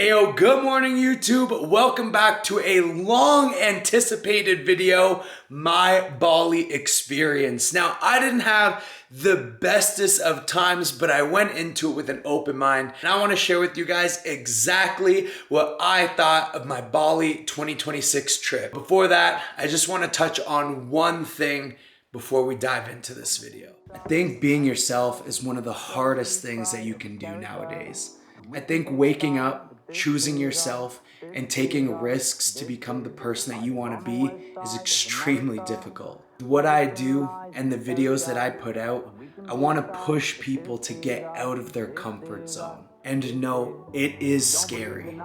Ayo, good morning YouTube. Welcome back to a long anticipated video, my Bali experience. Now, I didn't have the bestest of times, but I went into it with an open mind. And I want to share with you guys exactly what I thought of my Bali 2026 trip. Before that, I just want to touch on one thing before we dive into this video. I think being yourself is one of the hardest things that you can do nowadays. I think waking up, choosing yourself, and taking risks to become the person that you want to be is extremely difficult. What I do and the videos that I put out, I want to push people to get out of their comfort zone and to know it is scary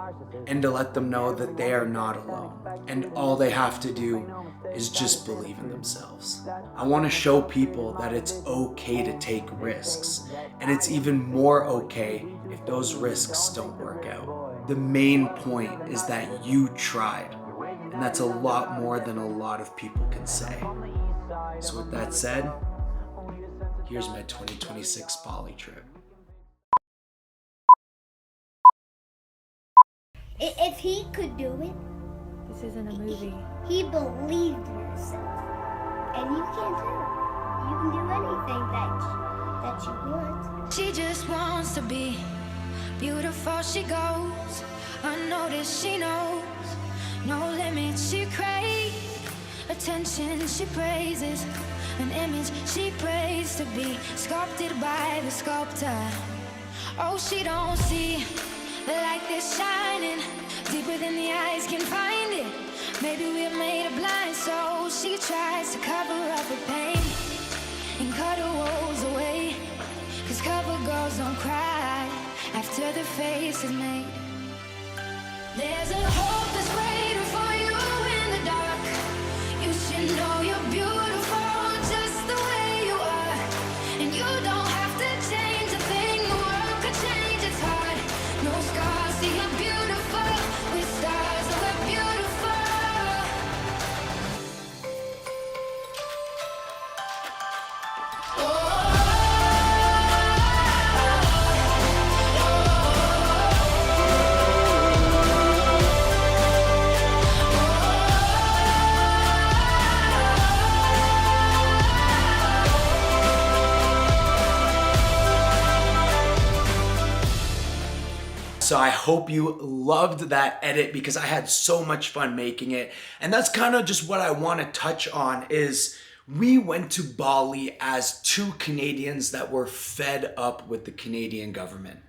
and to let them know that they are not alone and all they have to do is just believe in themselves. I want to show people that it's okay to take risks, and it's even more okay if those risks don't work out. The main point is that you tried, and that's a lot more than a lot of people can say. So with that said, here's my 2026 Bali trip. If he could do it, this isn't a movie. He believed in himself, and you can too. You can do anything that you want. She just wants to be beautiful. She goes unnoticed. She knows no limits. She craves attention. She praises an image she prays to be sculpted by the sculptor. Oh, she don't see the light that's shining deeper than the eyes can find it. Maybe we're made of blind, so she tries to cover up her pain and cut her woes away. 'Cause cover girls don't cry after the face is made. There's a hope that's waiting for you in the dark. You should know you're beautiful just the way you are, and you don't have to change a thing. The world could change its heart. No scars, see you're beautiful with stars. Oh, we're beautiful. So I hope you loved that edit because I had so much fun making it. And that's kind of just what I want to touch on is we went to Bali as two Canadians that were fed up with the Canadian government.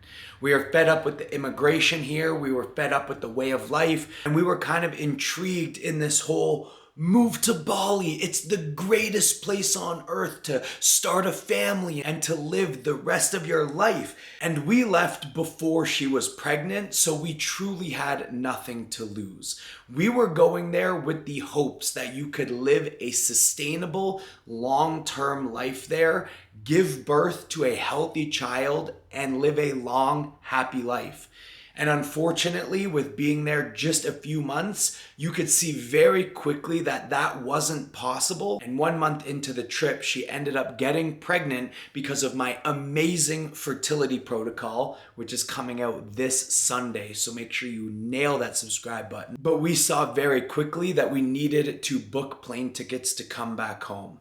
We are fed up with the immigration here. We were fed up with the way of life. And we were kind of intrigued in this whole move to Bali. It's the greatest place on earth to start a family and to live the rest of your life. And we left before she was pregnant, so we truly had nothing to lose. We were going there with the hopes that you could live a sustainable, long-term life there, give birth to a healthy child, and live a long, happy life. And unfortunately, with being there just a few months, you could see very quickly that that wasn't possible. And 1 month into the trip, she ended up getting pregnant because of my amazing fertility protocol, which is coming out this Sunday. So make sure you nail that subscribe button. But we saw very quickly that we needed to book plane tickets to come back home.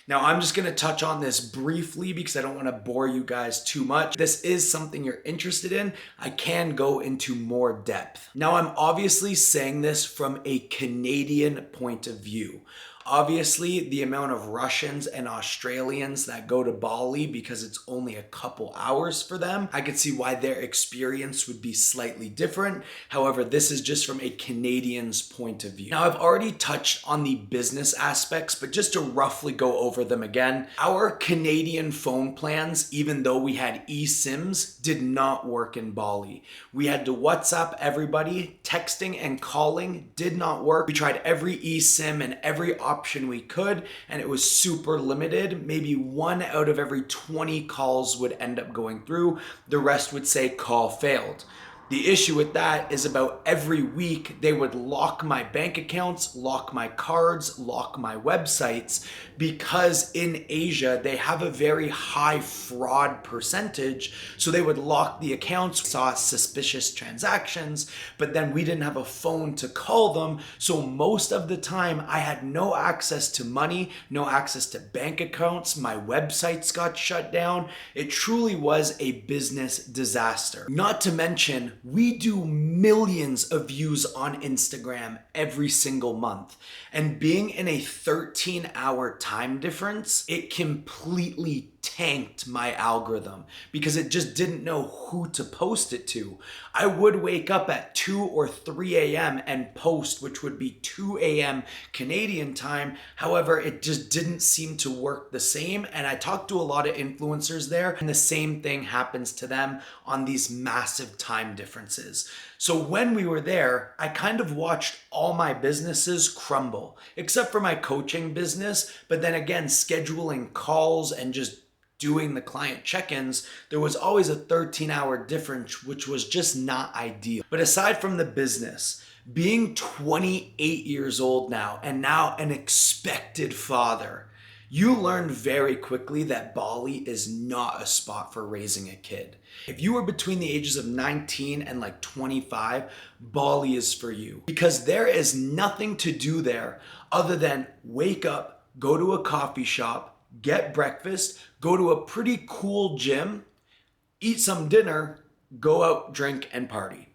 Now, I'm just gonna touch on this briefly because I don't wanna bore you guys too much. This is something you're interested in. I can go into more depth. Now, I'm obviously saying this from a Canadian point of view. Obviously, the amount of Russians and Australians that go to Bali because it's only a couple hours for them, I could see why their experience would be slightly different. However, this is just from a Canadian's point of view. Now, I've already touched on the business aspects, but just to roughly go over them again, our Canadian phone plans, even though we had eSIMs, did not work in Bali. We had to WhatsApp everybody. Texting and calling did not work. We tried every eSIM and every option we could, and it was super limited. Maybe 1 out of every 20 calls would end up going through. The rest would say call failed. The issue with that is about every week they would lock my bank accounts, lock my cards, lock my websites, because in Asia they have a very high fraud percentage. So they would lock the accounts, saw suspicious transactions, but then we didn't have a phone to call them. So most of the time I had no access to money, no access to bank accounts. My websites got shut down. It truly was a business disaster. Not to mention, we do millions of views on Instagram every single month. And being in a 13-hour time difference, it completely tanked my algorithm because it just didn't know who to post it to. I would wake up at 2 or 3 a.m. and post, which would be 2 a.m. Canadian time. However, it just didn't seem to work the same. And I talked to a lot of influencers there, and the same thing happens to them on these massive time differences. So when we were there, I kind of watched all my businesses crumble, except for my coaching business. But then again, scheduling calls and just doing the client check-ins, there was always a 13-hour difference, which was just not ideal. But aside from the business, being 28 years old now, and now an expected father, you learn very quickly that Bali is not a spot for raising a kid. If you are between the ages of 19 and like 25, Bali is for you, because there is nothing to do there other than wake up, go to a coffee shop, get breakfast, go to a pretty cool gym, eat some dinner, go out, drink, and party.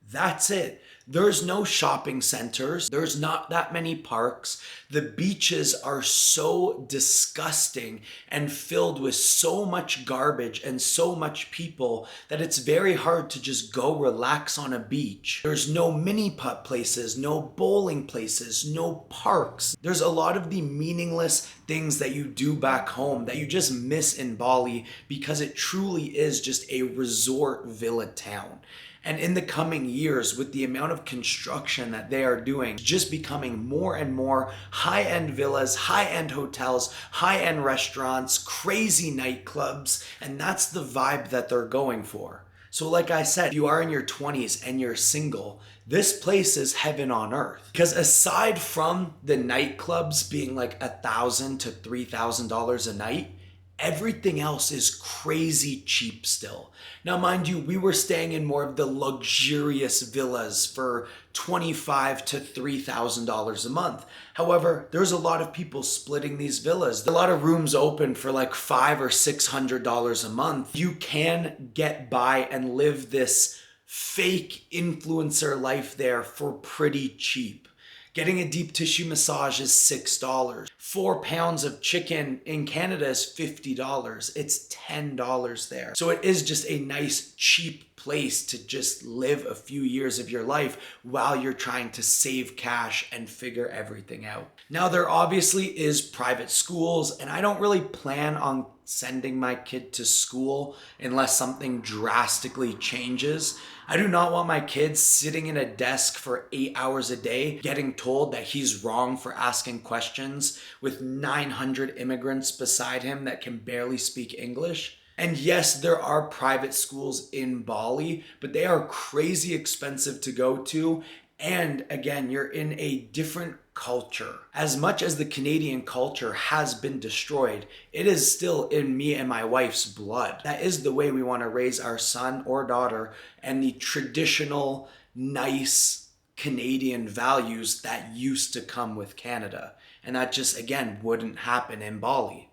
That's it. There's no shopping centers. There's not that many parks. The beaches are so disgusting and filled with so much garbage and so much people that it's very hard to just go relax on a beach. There's no mini putt places, no bowling places, no parks. There's a lot of the meaningless things that you do back home that you just miss in Bali because it truly is just a resort villa town. And in the coming years, with the amount of construction that they are doing, just becoming more and more high-end villas, high-end hotels, high-end restaurants, crazy nightclubs, and that's the vibe that they're going for. So like I said, if you are in your 20s and you're single, this place is heaven on earth. Because aside from the nightclubs being like $1,000 to $3,000 a night, everything else is crazy cheap still. Now, mind you, we were staying in more of the luxurious villas for $25,000 to $3,000 a month. However, there's a lot of people splitting these villas. A lot of rooms open for like $500 or $600 a month. You can get by and live this fake influencer life there for pretty cheap. Getting a deep tissue massage is $6. 4 pounds of chicken in Canada is $50. It's $10 there. So it is just a nice, cheap place to just live a few years of your life while you're trying to save cash and figure everything out. Now, there obviously is private schools, and I don't really plan on sending my kid to school unless something drastically changes. I do not want my kid sitting in a desk for 8 hours a day getting told that he's wrong for asking questions with 900 immigrants beside him that can barely speak English. And yes, there are private schools in Bali, but they are crazy expensive to go to. And again, you're in a different culture. As much as the Canadian culture has been destroyed, it is still in me and my wife's blood. That is the way we want to raise our son or daughter, and the traditional, nice Canadian values that used to come with Canada. And that just, again, wouldn't happen in Bali.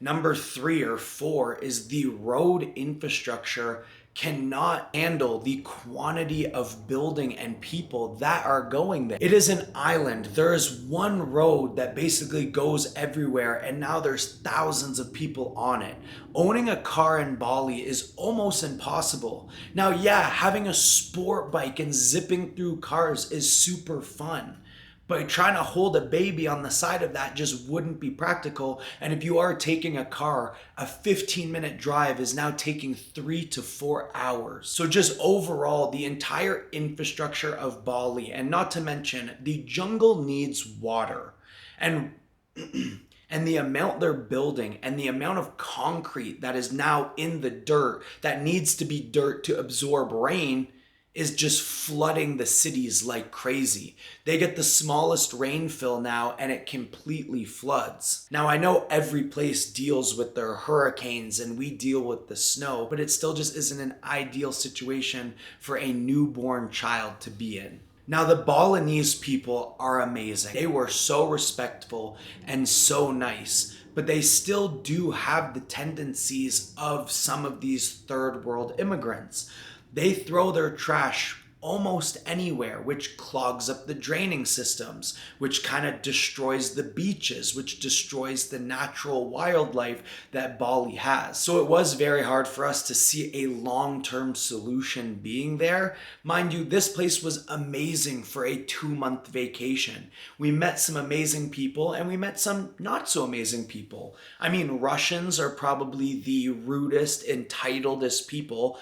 Number 3 or 4 is the road infrastructure cannot handle the quantity of building and people that are going there. It is an island. There is one road that basically goes everywhere, and now there's thousands of people on it. Owning a car in Bali is almost impossible. Now, yeah, having a sport bike and zipping through cars is super fun. But trying to hold a baby on the side of that just wouldn't be practical. And if you are taking a car, a 15-minute drive is now taking 3 to 4 hours. So just overall, the entire infrastructure of Bali, and not to mention, the jungle needs water. And the amount they're building and the amount of concrete that is now in the dirt that needs to be dirt to absorb rain is just flooding the cities like crazy. They get the smallest rainfall now and it completely floods. Now I know every place deals with their hurricanes and we deal with the snow, but it still just isn't an ideal situation for a newborn child to be in. Now the Balinese people are amazing. They were so respectful and so nice, but they still do have the tendencies of some of these third world immigrants. They throw their trash almost anywhere, which clogs up the draining systems, which kind of destroys the beaches, which destroys the natural wildlife that Bali has. So it was very hard for us to see a long-term solution being there. Mind you, this place was amazing for a 2-month vacation. We met some amazing people and we met some not so amazing people. I mean, Russians are probably the rudest, entitledest people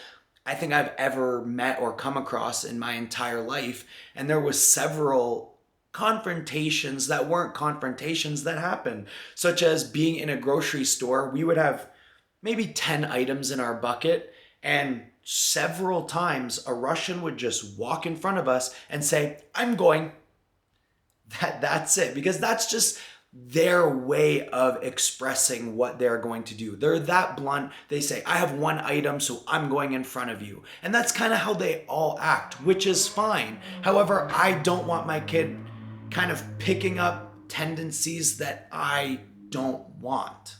I think I've ever met or come across in my entire life. And there was several confrontations that weren't confrontations that happened, such as being in a grocery store. We would have maybe 10 items in our bucket, and several times a Russian would just walk in front of us and say, "I'm going." That's it, because that's just their way of expressing what they're going to do. They're that blunt. They say, "I have one item, so I'm going in front of you." And that's kind of how they all act, which is fine. However, I don't want my kid kind of picking up tendencies that I don't want.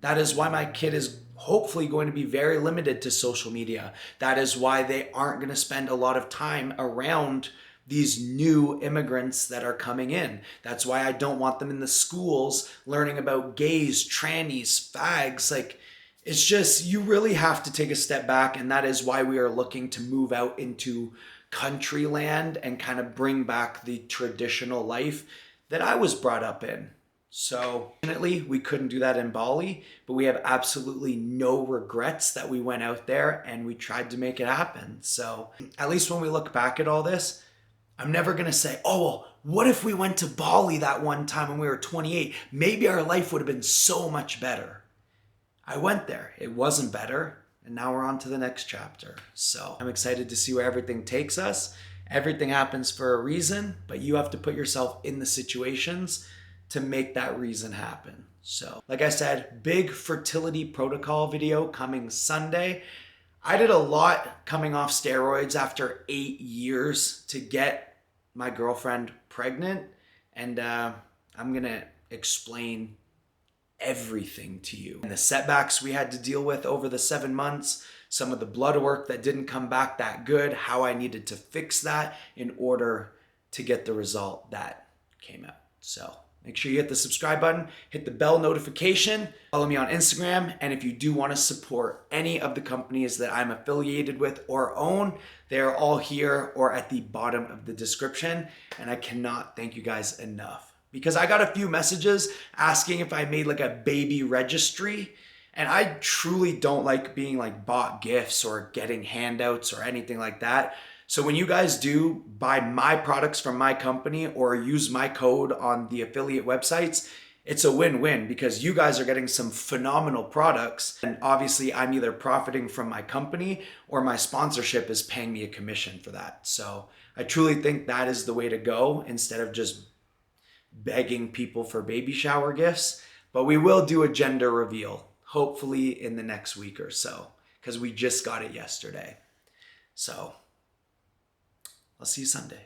That is why my kid is hopefully going to be very limited to social media. That is why they aren't going to spend a lot of time around these new immigrants that are coming in. That's why I don't want them in the schools learning about gays, trannies, fags. Like, it's just, you really have to take a step back, and that is why we are looking to move out into country land and kind of bring back the traditional life that I was brought up in. So, fortunately, we couldn't do that in Bali, but we have absolutely no regrets that we went out there and we tried to make it happen. So, at least when we look back at all this, I'm never going to say, "Oh, well, what if we went to Bali that one time when we were 28? Maybe our life would have been so much better." I went there. It wasn't better. And now we're on to the next chapter. So I'm excited to see where everything takes us. Everything happens for a reason, but you have to put yourself in the situations to make that reason happen. So, like I said, big fertility protocol video coming Sunday. I did a lot coming off steroids after 8 years to get my girlfriend pregnant, and I'm gonna explain everything to you. And the setbacks we had to deal with over the 7 months, some of the blood work that didn't come back that good, how I needed to fix that in order to get the result that came out. So make sure you hit the subscribe button, hit the bell notification, follow me on Instagram, and if you do want to support any of the companies that I'm affiliated with or own, they're all here or at the bottom of the description. And I cannot thank you guys enough, because I got a few messages asking if I made like a baby registry, and I truly don't like being like bought gifts or getting handouts or anything like that. So when you guys do buy my products from my company or use my code on the affiliate websites, it's a win-win, because you guys are getting some phenomenal products. And obviously I'm either profiting from my company or my sponsorship is paying me a commission for that. So I truly think that is the way to go, instead of just begging people for baby shower gifts. But we will do a gender reveal, hopefully in the next week or so, because we just got it yesterday. So I'll see you Sunday.